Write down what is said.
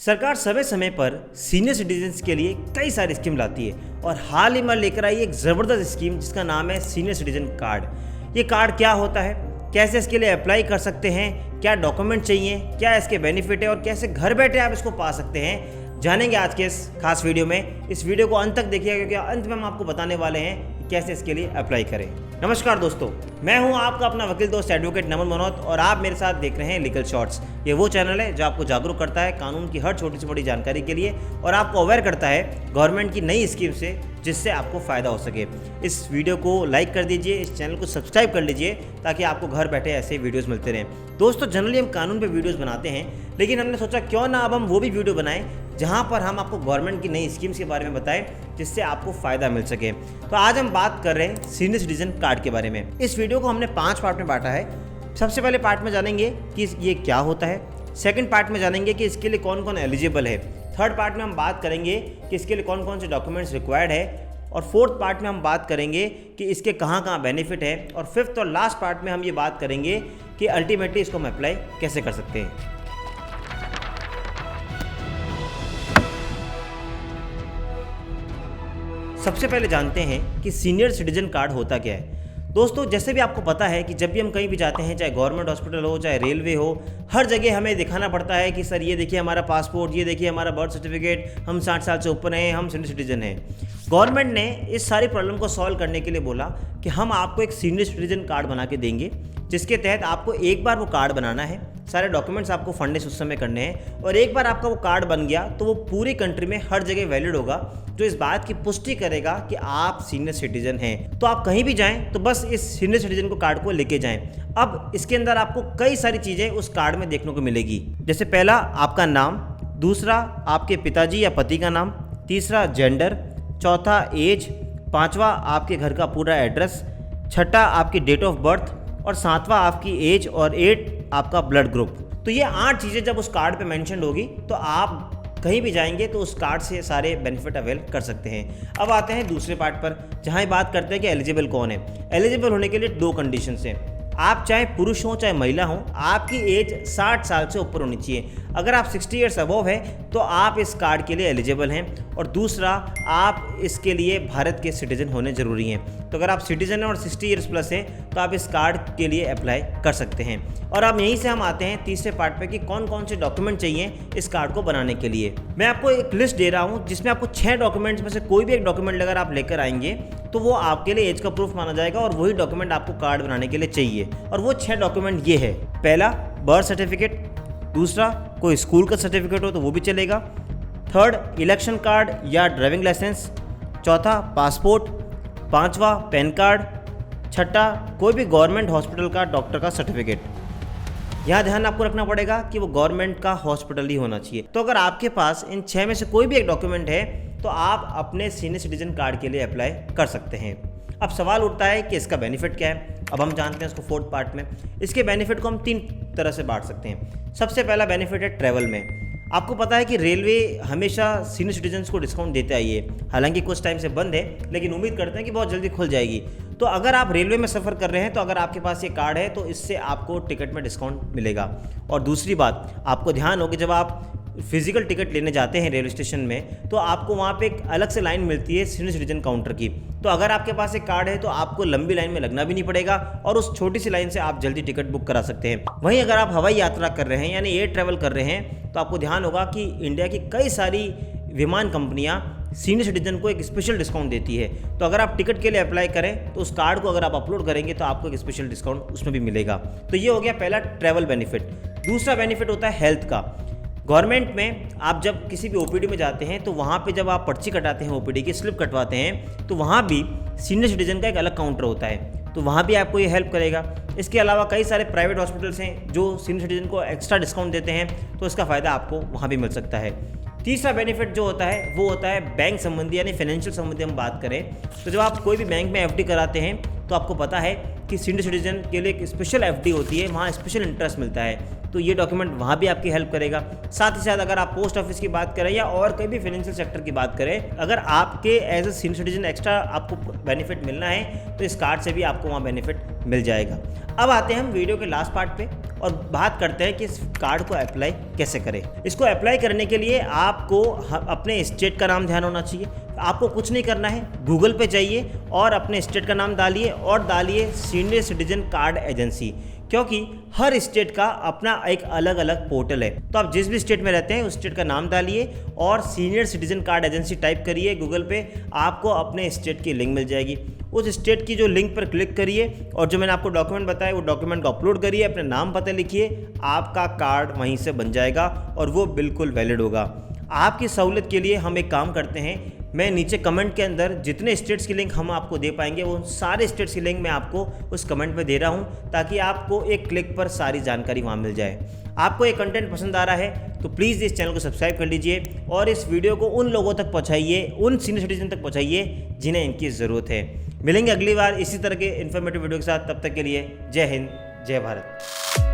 सरकार समय समय पर सीनियर सिटीजन्स के लिए कई सारी स्कीम लाती है और हाल ही में लेकर आई एक ज़बरदस्त स्कीम जिसका नाम है सीनियर सिटीजन कार्ड। ये कार्ड क्या होता है, कैसे इसके लिए अप्लाई कर सकते हैं, क्या डॉक्यूमेंट चाहिए, क्या इसके बेनिफिट है और कैसे घर बैठे आप इसको पा सकते हैं, जानेंगे आज के इस खास वीडियो में। इस वीडियो को अंत तक देखिएगा क्योंकि अंत में हम आपको बताने वाले हैं कि कैसे इसके लिए अप्लाई करें। नमस्कार दोस्तों, मैं हूं आपका अपना वकील दोस्त एडवोकेट नमन मनोत और आप मेरे साथ देख रहे हैं लीगल शॉर्ट्स। ये वो चैनल है जो आपको जागरूक करता है कानून की हर छोटी से बड़ी जानकारी के लिए और आपको अवेयर करता है गवर्नमेंट की नई स्कीम से जिससे आपको फ़ायदा हो सके। इस वीडियो को लाइक कर दीजिए, इस चैनल को सब्सक्राइब कर लीजिए ताकि आपको घर बैठे ऐसे वीडियोस मिलते रहें। दोस्तों, जनरली हम कानून पे वीडियोस बनाते हैं, लेकिन हमने सोचा क्यों ना अब हम वो भी वीडियो बनाएं जहां पर हम आपको गवर्नमेंट की नई स्कीम्स के बारे में बताएं जिससे आपको फ़ायदा मिल सके। तो आज हम बात कर रहे हैं सीनियर सिटीजन कार्ड के बारे में। इस वीडियो को हमने 5 पार्ट में बांटा है। सबसे पहले पार्ट में जानेंगे कि ये क्या होता है, सेकंड पार्ट में जानेंगे कि इसके लिए कौन कौन एलिजिबल है, थर्ड पार्ट में हम बात करेंगे कि इसके लिए कौन कौन से डॉक्यूमेंट्स रिक्वायर्ड है और फोर्थ पार्ट में हम बात करेंगे कि इसके कहाँ कहाँ बेनिफिट है और फिफ्थ और लास्ट पार्ट में हम ये बात करेंगे कि अल्टीमेटली इसको हम अप्लाई कैसे कर सकते हैं। सबसे पहले जानते हैं कि सीनियर सिटीजन कार्ड होता क्या है। दोस्तों, जैसे भी आपको पता है कि जब भी हम कहीं भी जाते हैं, चाहे गवर्नमेंट हॉस्पिटल हो चाहे रेलवे हो, हर जगह हमें दिखाना पड़ता है कि सर ये देखिए हमारा पासपोर्ट, ये देखिए हमारा बर्थ सर्टिफिकेट, हम 60 साल से ऊपर हैं, हम सीनियर सिटीजन हैं। गवर्नमेंट ने इस सारी प्रॉब्लम को सॉल्व करने के लिए बोला कि हम आपको एक सीनियर सिटीजन कार्ड बना के देंगे जिसके तहत आपको एक बार वो कार्ड बनाना है, सारे डॉक्यूमेंट्स आपको फंडिंग उस समय करने हैं और एक बार आपका वो कार्ड बन गया तो वो पूरी कंट्री में हर जगह वैलिड होगा, जो इस बात की पुष्टि करेगा कि आप सीनियर सिटीजन हैं। तो आप कहीं भी जाएं तो बस इस सीनियर सिटीजन को कार्ड को लेके जाएं। अब इसके अंदर आपको कई सारी चीज़ें उस कार्ड में देखने को मिलेगी, जैसे पहला आपका नाम, दूसरा आपके पिताजी या पति का नाम, तीसरा जेंडर, चौथा एज, पाँचवा आपके घर का पूरा एड्रेस, छठा आपकी डेट ऑफ बर्थ और सातवां आपकी एज और 8 आपका ब्लड ग्रुप। तो ये 8 चीज़ें जब उस कार्ड पे मेंशन होगी तो आप कहीं भी जाएंगे तो उस कार्ड से सारे बेनिफिट अवेल कर सकते हैं। अब आते हैं दूसरे पार्ट पर जहाँ बात करते हैं कि एलिजिबल कौन है। एलिजिबल होने के लिए 2 कंडीशंस हैं। आप चाहे पुरुष हो चाहे महिला हो, आपकी एज 60 साल से ऊपर होनी चाहिए। अगर आप 60 ईयर्स अबव है तो आप इस कार्ड के लिए एलिजिबल हैं और दूसरा आप इसके लिए भारत के सिटीजन होने ज़रूरी हैं। तो अगर आप सिटीजन हैं और 60 ईयर्स प्लस है तो आप इस कार्ड के लिए अप्लाई कर सकते हैं। और अब यहीं से हम आते हैं तीसरे पार्ट पे कि कौन कौन से डॉक्यूमेंट चाहिए इस कार्ड को बनाने के लिए। मैं आपको एक लिस्ट दे रहा हूँ जिसमें आपको 6 डॉक्यूमेंट्स में से कोई भी एक डॉक्यूमेंट अगर आप लेकर आएंगे तो वो आपके लिए एज का प्रूफ माना जाएगा और वही डॉक्यूमेंट आपको कार्ड बनाने के लिए चाहिए। और वो 6 डॉक्यूमेंट ये है। पहला बर्थ सर्टिफिकेट, दूसरा कोई स्कूल का सर्टिफिकेट हो तो वो भी चलेगा, थर्ड इलेक्शन कार्ड या ड्राइविंग लाइसेंस, चौथा पासपोर्ट, पांचवा पैन कार्ड, छठा कोई भी गवर्नमेंट हॉस्पिटल का डॉक्टर का सर्टिफिकेट। यहाँ ध्यान आपको रखना पड़ेगा कि वो गवर्नमेंट का हॉस्पिटल ही होना चाहिए। तो अगर आपके पास इन 6 में से कोई भी एक डॉक्यूमेंट है तो आप अपने सीनियर सिटीजन कार्ड के लिए अप्लाई कर सकते हैं। अब सवाल उठता है कि इसका बेनिफिट क्या है। अब हम जानते हैं इसको फोर्थ पार्ट में। इसके बेनिफिट को हम 3 तरह से बांट सकते हैं। सबसे पहला बेनिफिट है ट्रैवल में। आपको पता है कि रेलवे हमेशा सीनियर सिटीजन्स को डिस्काउंट देते आई है, हालांकि कुछ टाइम से बंद है लेकिन उम्मीद करते हैं कि बहुत जल्दी खुल जाएगी। तो अगर आप रेलवे में सफ़र कर रहे हैं तो अगर आपके पास ये कार्ड है तो इससे आपको टिकट में डिस्काउंट मिलेगा। और दूसरी बात आपको ध्यान हो कि जब आप फिजिकल टिकट लेने जाते हैं रेलवे स्टेशन में तो आपको वहाँ पे एक अलग से लाइन मिलती है सीनियर सिटीजन काउंटर की। तो अगर आपके पास एक कार्ड है तो आपको लंबी लाइन में लगना भी नहीं पड़ेगा और उस छोटी सी लाइन से आप जल्दी टिकट बुक करा सकते हैं। वहीं अगर आप हवाई यात्रा कर रहे हैं यानी एयर ट्रैवल कर रहे हैं तो आपको ध्यान होगा कि इंडिया की कई सारी विमान कंपनियां सीनियर सिटीजन को एक स्पेशल डिस्काउंट देती है। तो अगर आप टिकट के लिए अप्लाई करें तो उस कार्ड को अगर आप अपलोड करेंगे तो आपको एक स्पेशल डिस्काउंट उसमें भी मिलेगा। तो ये हो गया पहला ट्रैवल बेनिफिट। दूसरा बेनिफिट होता है हेल्थ का। गवर्नमेंट में आप जब किसी भी ओपीडी में जाते हैं तो वहाँ पे जब आप पर्ची कटाते हैं, ओपीडी की स्लिप कटवाते हैं, तो वहाँ भी सीनियर सिटीजन का एक अलग काउंटर होता है, तो वहाँ भी आपको ये हेल्प करेगा। इसके अलावा कई सारे प्राइवेट हॉस्पिटल्स हैं जो सीनियर सिटीजन को एक्स्ट्रा डिस्काउंट देते हैं, तो इसका फ़ायदा आपको वहाँ भी मिल सकता है। तीसरा बेनिफिट जो होता है वो होता है बैंक संबंधी यानी फाइनेंशियल संबंधी हम बात करें तो जब आप कोई भी बैंक में एफडी कराते हैं तो आपको पता है कि सीनियर सिटीजन के लिए एक स्पेशल एफडी होती है, वहाँ स्पेशल इंटरेस्ट मिलता है, तो ये डॉक्यूमेंट वहाँ भी आपकी हेल्प करेगा। साथ ही साथ अगर आप पोस्ट ऑफिस की बात करें या और कोई भी फाइनेंशियल सेक्टर की बात करें, अगर आपके as a senior citizen extra आपको बेनिफिट मिलना है तो इस कार्ड से भी आपको वहाँ बेनिफिट मिल जाएगा। अब आते हैं हम वीडियो के लास्ट पार्ट पे और बात करते हैं कि इस कार्ड को अप्लाई कैसे करें। इसको अप्लाई करने के लिए आपको अपने स्टेट का नाम ध्यान होना चाहिए। आपको कुछ नहीं करना है, गूगल पे जाइए और अपने स्टेट का नाम डालिए और डालिए सीनियर सिटीजन कार्ड एजेंसी, क्योंकि हर स्टेट का अपना एक अलग अलग पोर्टल है। तो आप जिस भी स्टेट में रहते हैं उस स्टेट का नाम डालिए और senior citizen card agency type करिए गूगल पे, आपको अपने स्टेट की लिंक मिल जाएगी। उस स्टेट की जो लिंक पर क्लिक करिए और जो मैंने आपको डॉक्यूमेंट बताया वो डॉक्यूमेंट को अपलोड करिए, अपने नाम पता लिखिए, आपका कार्ड वहीं से बन जाएगा और वो बिल्कुल वैलिड होगा। आपकी सहूलियत के लिए हम एक काम करते हैं, मैं नीचे कमेंट के अंदर जितने स्टेट्स की लिंक हम आपको दे पाएंगे वो सारे स्टेट्स की लिंक मैं आपको उस कमेंट में दे रहा हूं, ताकि आपको एक क्लिक पर सारी जानकारी वहां मिल जाए। आपको ये कंटेंट पसंद आ रहा है तो प्लीज़ इस चैनल को सब्सक्राइब कर लीजिए और इस वीडियो को उन लोगों तक पहुंचाइए, उन सीनियर सिटीजन तक पहुंचाइए जिन्हें इनकी ज़रूरत है। मिलेंगे अगली बार इसी तरह के इन्फॉर्मेटिव वीडियो के साथ, तब तक के लिए जय हिंद, जय भारत।